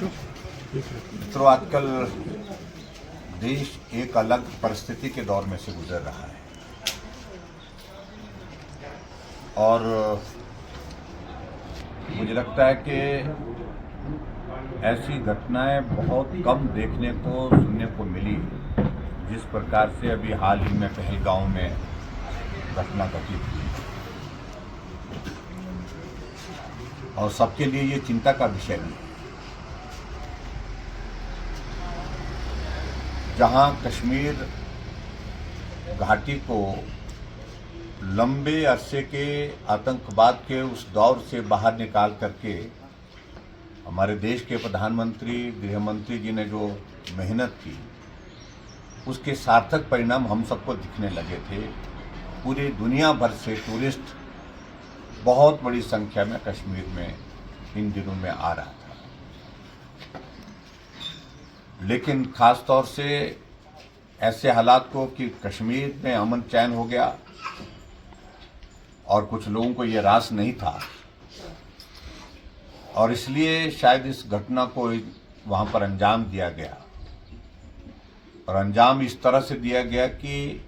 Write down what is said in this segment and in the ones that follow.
मित्रों, आजकल देश एक अलग परिस्थिति के दौर में से गुजर रहा है और मुझे लगता है कि ऐसी घटनाएं बहुत कम देखने को सुनने को मिली जिस प्रकार से अभी हाल ही में पहलगांव में घटना घटित हुई। और सबके लिए ये चिंता का विषय भी है। जहां कश्मीर घाटी को लंबे अरसे के आतंकवाद के उस दौर से बाहर निकाल करके हमारे देश के प्रधानमंत्री गृह मंत्री जी ने जो मेहनत की, उसके सार्थक परिणाम हम सबको दिखने लगे थे। पूरी दुनिया भर से टूरिस्ट बहुत बड़ी संख्या में कश्मीर में इन दिनों में आ रहा था, लेकिन खास तौर से ऐसे हालात को कि कश्मीर में अमन चैन हो गया और कुछ लोगों को ये रास नहीं था और इसलिए शायद इस घटना को वहां पर अंजाम दिया गया। और अंजाम इस तरह से दिया गया कि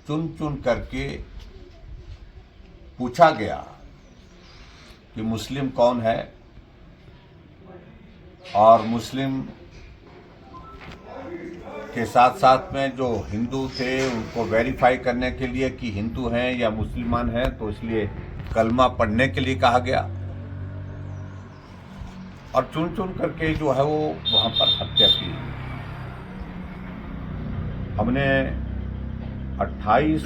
चुन चुन करके पूछा गया कि मुस्लिम कौन है और मुस्लिम के साथ साथ में जो हिंदू थे उनको वेरीफाई करने के लिए कि हिंदू हैं या मुसलमान हैं, तो इसलिए कलमा पढ़ने के लिए कहा गया और चुन चुन करके जो है वो वहां पर हत्या की। हमने 28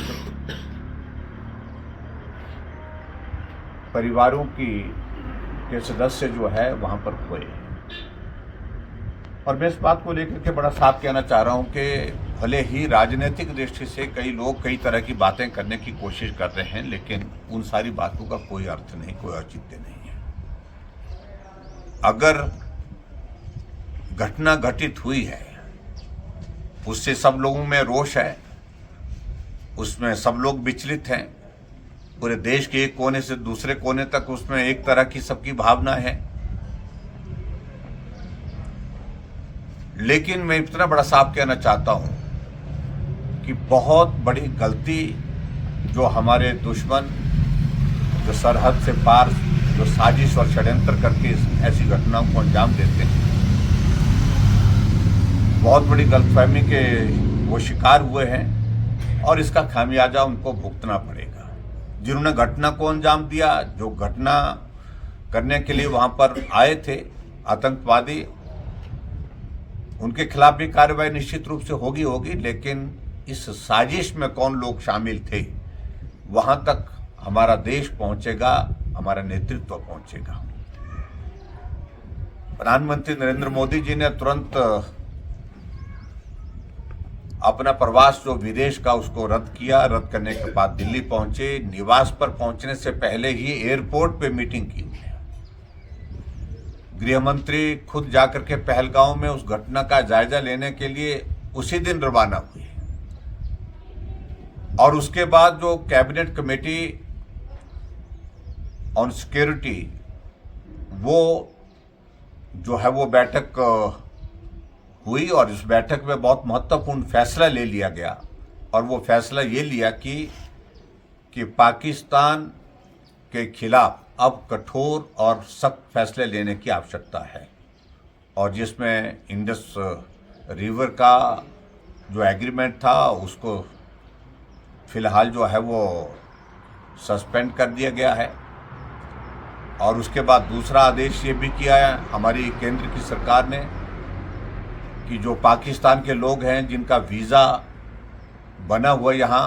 परिवारों के सदस्य जो है वहां पर खोए। और मैं इस बात को लेकर के बड़ा साफ कहना चाह रहा हूं कि भले ही राजनीतिक दृष्टि से कई लोग कई तरह की बातें करने की कोशिश कर रहे हैं, लेकिन उन सारी बातों का कोई अर्थ नहीं, कोई औचित्य नहीं है। अगर घटना घटित हुई है, उससे सब लोगों में रोष है, उसमें सब लोग विचलित हैं, पूरे देश के एक कोने से दूसरे कोने तक उसमें एक तरह की सबकी भावना है। लेकिन मैं इतना बड़ा साफ कहना चाहता हूं कि बहुत बड़ी गलती जो हमारे दुश्मन जो सरहद से पार जो साजिश और षड्यंत्र करके ऐसी घटनाओं को अंजाम देते हैं, बहुत बड़ी गलतफहमी के वो शिकार हुए हैं और इसका खामियाजा उनको भुगतना पड़ेगा। जिन्होंने घटना को अंजाम दिया, जो घटना करने के लिए वहां पर आए थे आतंकवादी, उनके खिलाफ भी कार्रवाई निश्चित रूप से होगी, लेकिन इस साजिश में कौन लोग शामिल थे वहां तक हमारा देश पहुंचेगा, हमारा नेतृत्व पहुंचेगा। प्रधानमंत्री नरेंद्र मोदी जी ने तुरंत अपना प्रवास जो विदेश का उसको रद्द किया। रद्द करने के बाद दिल्ली पहुंचे। निवास पर पहुंचने से पहले ही एयरपोर्ट पे मीटिंग की उन्होंने। गृह मंत्री खुद जाकर के पहलगांव में उस घटना का जायजा लेने के लिए उसी दिन रवाना हुए और उसके बाद जो कैबिनेट कमेटी ऑन सिक्योरिटी वो जो है वो बैठक हुई और इस बैठक में बहुत महत्वपूर्ण फैसला ले लिया गया। और वो फैसला ये लिया कि पाकिस्तान के खिलाफ अब कठोर और सख्त फैसले लेने की आवश्यकता है और जिसमें इंडस रिवर का जो एग्रीमेंट था उसको फिलहाल जो है वो सस्पेंड कर दिया गया है। और उसके बाद दूसरा आदेश ये भी किया है हमारी केंद्र की सरकार ने कि जो पाकिस्तान के लोग हैं जिनका वीज़ा बना हुआ यहाँ